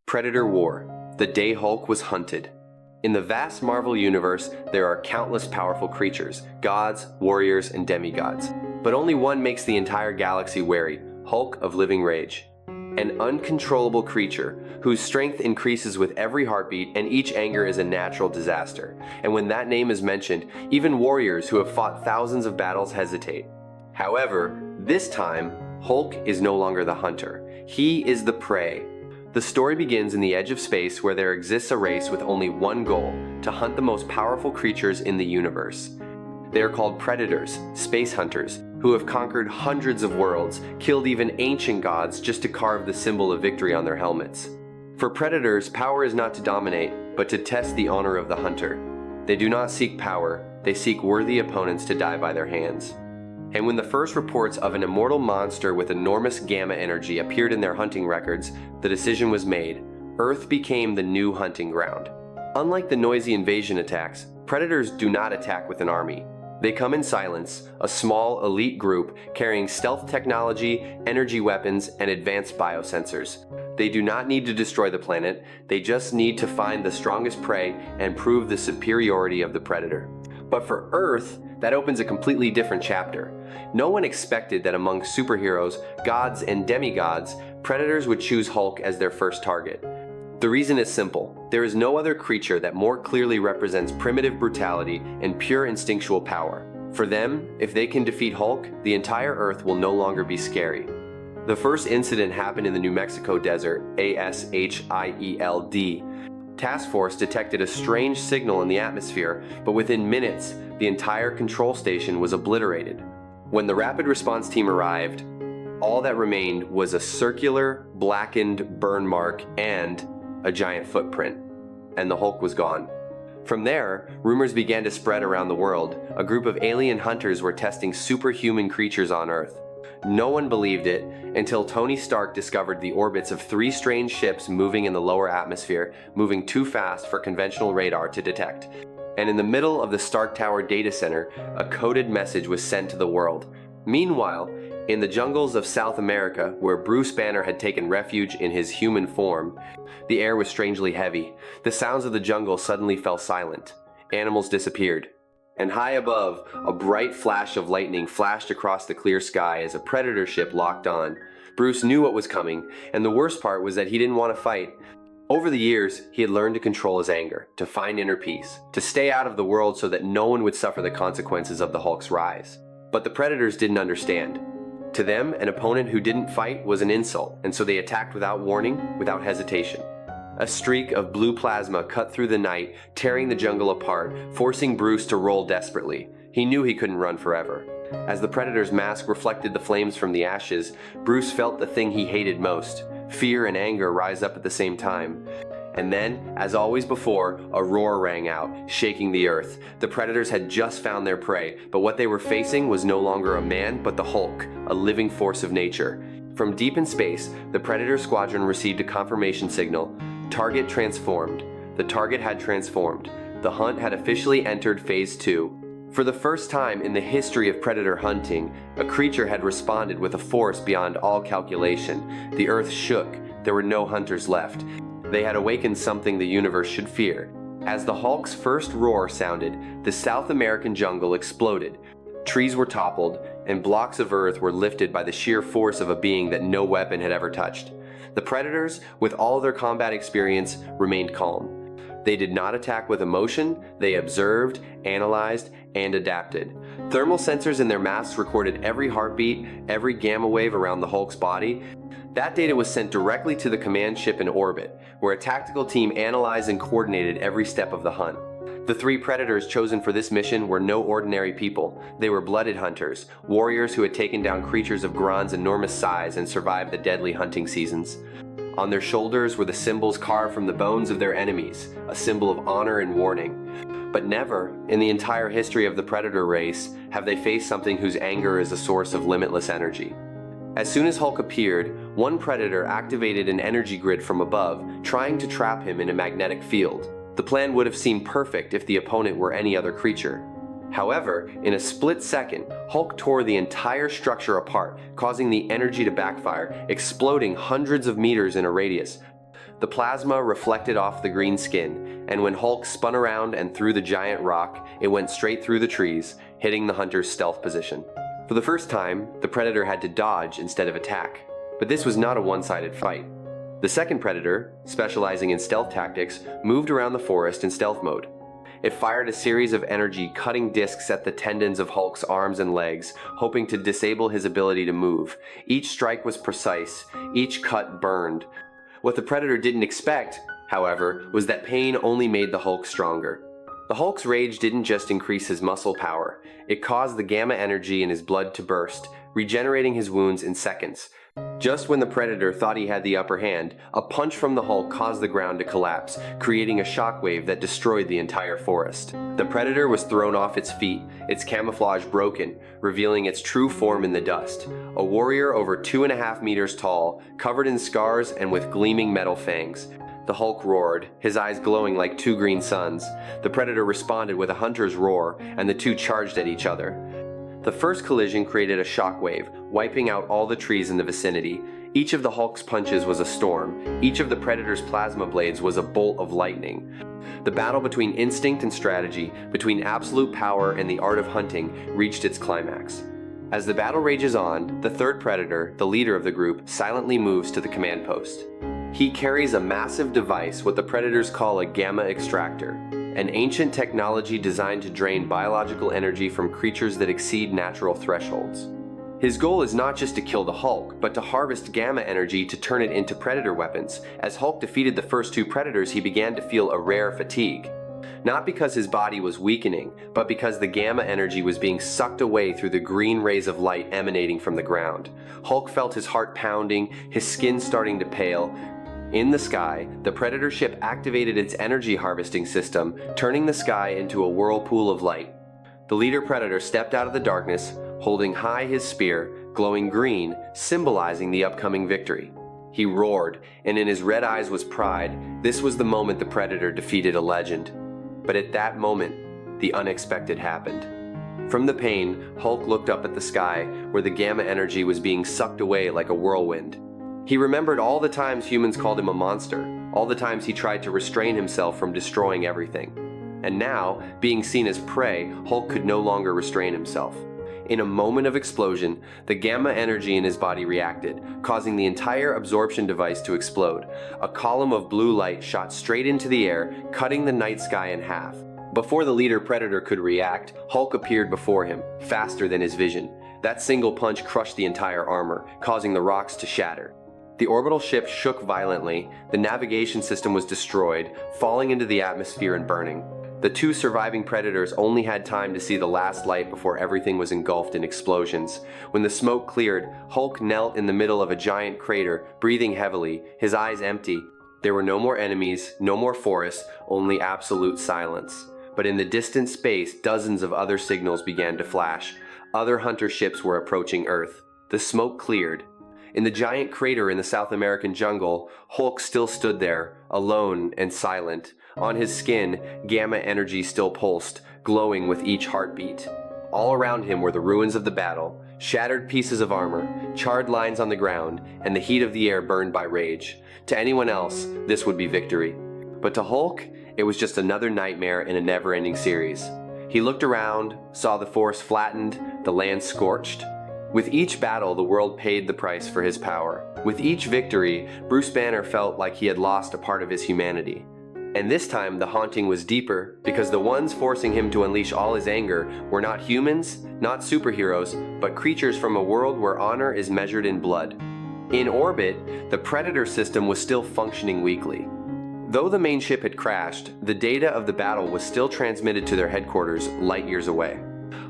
Predator War, the day Hulk was hunted. In the vast Marvel universe, there are countless powerful creatures, gods, warriors, and demigods. But only one makes the entire galaxy wary, Hulk of living rage. An uncontrollable creature, whose strength increases with every heartbeat and each anger is a natural disaster. And when that name is mentioned, even warriors who have fought thousands of battles hesitate. However, this time, Hulk is no longer the hunter. He is the prey. The story begins in the edge of space where there exists a race with only one goal, to hunt the most powerful creatures in the universe. They are called predators, space hunters, who have conquered hundreds of worlds, killed even ancient gods just to carve the symbol of victory on their helmets. For predators, power is not to dominate, but to test the honor of the hunter. They do not seek power, they seek worthy opponents to die by their hands. And when the first reports of an immortal monster with enormous gamma energy appeared in their hunting records, the decision was made. Earth became the new hunting ground. Unlike the noisy invasion attacks, predators do not attack with an army. They come in silence, a small, elite group carrying stealth technology, energy weapons, and advanced biosensors. They do not need to destroy the planet, they just need to find the strongest prey and prove the superiority of the predator. But for Earth, that opens a completely different chapter. No one expected that among superheroes, gods, and demigods, predators would choose Hulk as their first target. The reason is simple. There is no other creature that more clearly represents primitive brutality and pure instinctual power. For them, if they can defeat Hulk, the entire Earth will no longer be scary. The first incident happened in the New Mexico desert, ASHIELD. Task Force detected a strange signal in the atmosphere, but within minutes, the entire control station was obliterated. When the rapid response team arrived, all that remained was a circular, blackened burn mark and a giant footprint, and the Hulk was gone. From there, rumors began to spread around the world. A group of alien hunters were testing superhuman creatures on Earth. No one believed it until Tony Stark discovered the orbits of 3 strange ships moving in the lower atmosphere, moving too fast for conventional radar to detect. And in the middle of the Stark Tower data center, a coded message was sent to the world. Meanwhile, in the jungles of South America, where Bruce Banner had taken refuge in his human form, the air was strangely heavy. The sounds of the jungle suddenly fell silent. Animals disappeared. And high above, a bright flash of lightning flashed across the clear sky as a predator ship locked on. Bruce knew what was coming, and the worst part was that he didn't want to fight. Over the years, he had learned to control his anger, to find inner peace, to stay out of the world so that no one would suffer the consequences of the Hulk's rise. But the predators didn't understand. To them, an opponent who didn't fight was an insult, and so they attacked without warning, without hesitation. A streak of blue plasma cut through the night, tearing the jungle apart, forcing Bruce to roll desperately. He knew he couldn't run forever. As the predator's mask reflected the flames from the ashes, Bruce felt the thing he hated most. Fear and anger rise up at the same time. And then, as always before, a roar rang out, shaking the earth. The predators had just found their prey, but what they were facing was no longer a man, but the Hulk, a living force of nature. From deep in space, the Predator Squadron received a confirmation signal. Target transformed. The target had transformed. The hunt had officially entered Phase 2. For the first time in the history of predator hunting, a creature had responded with a force beyond all calculation. The earth shook. There were no hunters left. They had awakened something the universe should fear. As the Hulk's first roar sounded, the South American jungle exploded. Trees were toppled, and blocks of earth were lifted by the sheer force of a being that no weapon had ever touched. The predators, with all their combat experience, remained calm. They did not attack with emotion, they observed, analyzed, and adapted. Thermal sensors in their masks recorded every heartbeat, every gamma wave around the Hulk's body. That data was sent directly to the command ship in orbit, where a tactical team analyzed and coordinated every step of the hunt. The 3 predators chosen for this mission were no ordinary people. They were blooded hunters, warriors who had taken down creatures of Gron's enormous size and survived the deadly hunting seasons. On their shoulders were the symbols carved from the bones of their enemies, a symbol of honor and warning. But never, in the entire history of the predator race, have they faced something whose anger is a source of limitless energy. As soon as Hulk appeared, one predator activated an energy grid from above, trying to trap him in a magnetic field. The plan would have seemed perfect if the opponent were any other creature. However, in a split second, Hulk tore the entire structure apart, causing the energy to backfire, exploding hundreds of meters in a radius. The plasma reflected off the green skin, and when Hulk spun around and threw the giant rock, it went straight through the trees, hitting the hunter's stealth position. For the first time, the predator had to dodge instead of attack. But this was not a one-sided fight. The second predator, specializing in stealth tactics, moved around the forest in stealth mode. It fired a series of energy-cutting discs at the tendons of Hulk's arms and legs, hoping to disable his ability to move. Each strike was precise, each cut burned. What the predator didn't expect, however, was that pain only made the Hulk stronger. The Hulk's rage didn't just increase his muscle power, it caused the gamma energy in his blood to burst, regenerating his wounds in seconds. Just when the predator thought he had the upper hand, a punch from the Hulk caused the ground to collapse, creating a shockwave that destroyed the entire forest. The predator was thrown off its feet, its camouflage broken, revealing its true form in the dust. A warrior over 2.5 meters tall, covered in scars and with gleaming metal fangs. The Hulk roared, his eyes glowing like two green suns. The predator responded with a hunter's roar, and the two charged at each other. The first collision created a shockwave, wiping out all the trees in the vicinity. Each of the Hulk's punches was a storm. Each of the predator's plasma blades was a bolt of lightning. The battle between instinct and strategy, between absolute power and the art of hunting, reached its climax. As the battle rages on, the third predator, the leader of the group, silently moves to the command post. He carries a massive device, what the predators call a gamma extractor, an ancient technology designed to drain biological energy from creatures that exceed natural thresholds. His goal is not just to kill the Hulk, but to harvest gamma energy to turn it into predator weapons. As Hulk defeated the first two predators, he began to feel a rare fatigue. Not because his body was weakening, but because the gamma energy was being sucked away through the green rays of light emanating from the ground. Hulk felt his heart pounding, his skin starting to pale. In the sky, the Predator ship activated its energy harvesting system, turning the sky into a whirlpool of light. The leader Predator stepped out of the darkness, holding high his spear, glowing green, symbolizing the upcoming victory. He roared, and in his red eyes was pride. This was the moment the Predator defeated a legend. But at that moment, the unexpected happened. From the pain, Hulk looked up at the sky, where the gamma energy was being sucked away like a whirlwind. He remembered all the times humans called him a monster, all the times he tried to restrain himself from destroying everything. And now, being seen as prey, Hulk could no longer restrain himself. In a moment of explosion, the gamma energy in his body reacted, causing the entire absorption device to explode. A column of blue light shot straight into the air, cutting the night sky in half. Before the leader Predator could react, Hulk appeared before him, faster than his vision. That single punch crushed the entire armor, causing the rocks to shatter. The orbital ship shook violently, the navigation system was destroyed, falling into the atmosphere and burning. The two surviving Predators only had time to see the last light before everything was engulfed in explosions. When the smoke cleared, Hulk knelt in the middle of a giant crater, breathing heavily, his eyes empty. There were no more enemies, no more forests, only absolute silence. But in the distant space, dozens of other signals began to flash. Other hunter ships were approaching Earth. The smoke cleared. In the giant crater in the South American jungle, Hulk still stood there, alone and silent. On his skin, gamma energy still pulsed, glowing with each heartbeat. All around him were the ruins of the battle, shattered pieces of armor, charred lines on the ground, and the heat of the air burned by rage. To anyone else, this would be victory. But to Hulk, it was just another nightmare in a never-ending series. He looked around, saw the forest flattened, the land scorched. With each battle, the world paid the price for his power. With each victory, Bruce Banner felt like he had lost a part of his humanity. And this time, the haunting was deeper, because the ones forcing him to unleash all his anger were not humans, not superheroes, but creatures from a world where honor is measured in blood. In orbit, the Predator system was still functioning weakly. Though the main ship had crashed, the data of the battle was still transmitted to their headquarters light years away.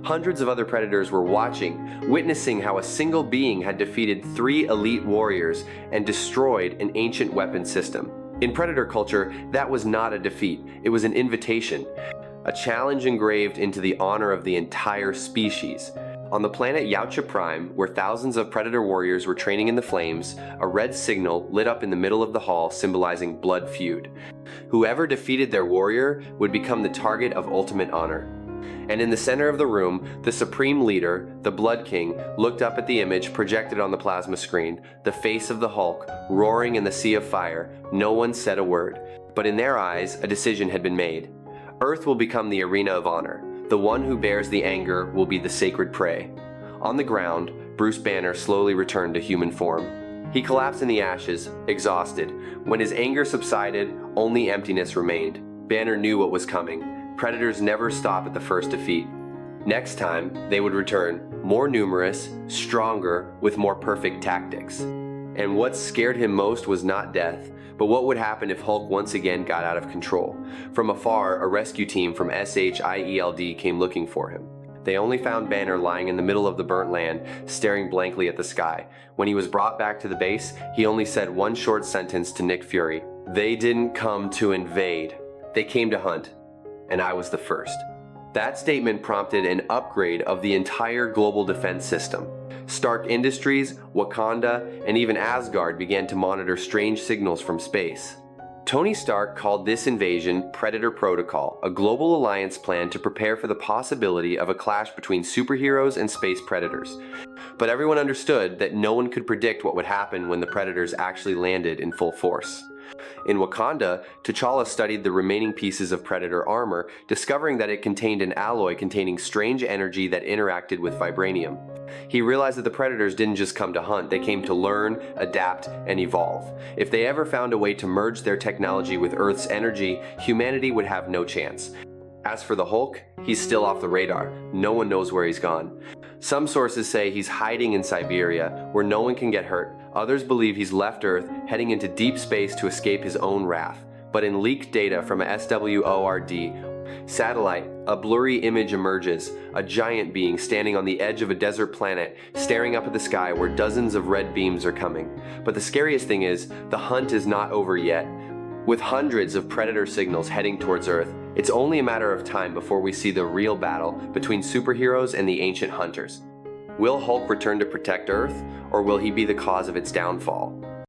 Hundreds of other Predators were watching, witnessing how a single being had defeated 3 elite warriors and destroyed an ancient weapon system. In Predator culture, that was not a defeat, it was an invitation, a challenge engraved into the honor of the entire species. On the planet Yautja Prime, where thousands of Predator warriors were training in the flames, a red signal lit up in the middle of the hall symbolizing blood feud. Whoever defeated their warrior would become the target of ultimate honor. And in the center of the room, the supreme leader, the Blood King, looked up at the image projected on the plasma screen, the face of the Hulk, roaring in the sea of fire. No one said a word. But in their eyes, a decision had been made. Earth will become the arena of honor. The one who bears the anger will be the sacred prey. On the ground, Bruce Banner slowly returned to human form. He collapsed in the ashes, exhausted. When his anger subsided, only emptiness remained. Banner knew what was coming. Predators never stop at the first defeat. Next time, they would return, more numerous, stronger, with more perfect tactics. And what scared him most was not death, but what would happen if Hulk once again got out of control. From afar, a rescue team from SHIELD came looking for him. They only found Banner lying in the middle of the burnt land, staring blankly at the sky. When he was brought back to the base, he only said one short sentence to Nick Fury. "They didn't come to invade. They came to hunt. And I was the first." That statement prompted an upgrade of the entire global defense system. Stark Industries, Wakanda, and even Asgard began to monitor strange signals from space. Tony Stark called this invasion Predator Protocol, a global alliance plan to prepare for the possibility of a clash between superheroes and space predators. But everyone understood that no one could predict what would happen when the predators actually landed in full force. In Wakanda, T'Challa studied the remaining pieces of Predator armor, discovering that it contained an alloy containing strange energy that interacted with vibranium. He realized that the Predators didn't just come to hunt, they came to learn, adapt, and evolve. If they ever found a way to merge their technology with Earth's energy, humanity would have no chance. As for the Hulk, he's still off the radar. No one knows where he's gone. Some sources say he's hiding in Siberia, where no one can get hurt. Others believe he's left Earth, heading into deep space to escape his own wrath. But in leaked data from a SWORD satellite, a blurry image emerges, a giant being standing on the edge of a desert planet, staring up at the sky where dozens of red beams are coming. But the scariest thing is, the hunt is not over yet. With hundreds of Predator signals heading towards Earth, it's only a matter of time before we see the real battle between superheroes and the ancient hunters. Will Hulk return to protect Earth, or will he be the cause of its downfall?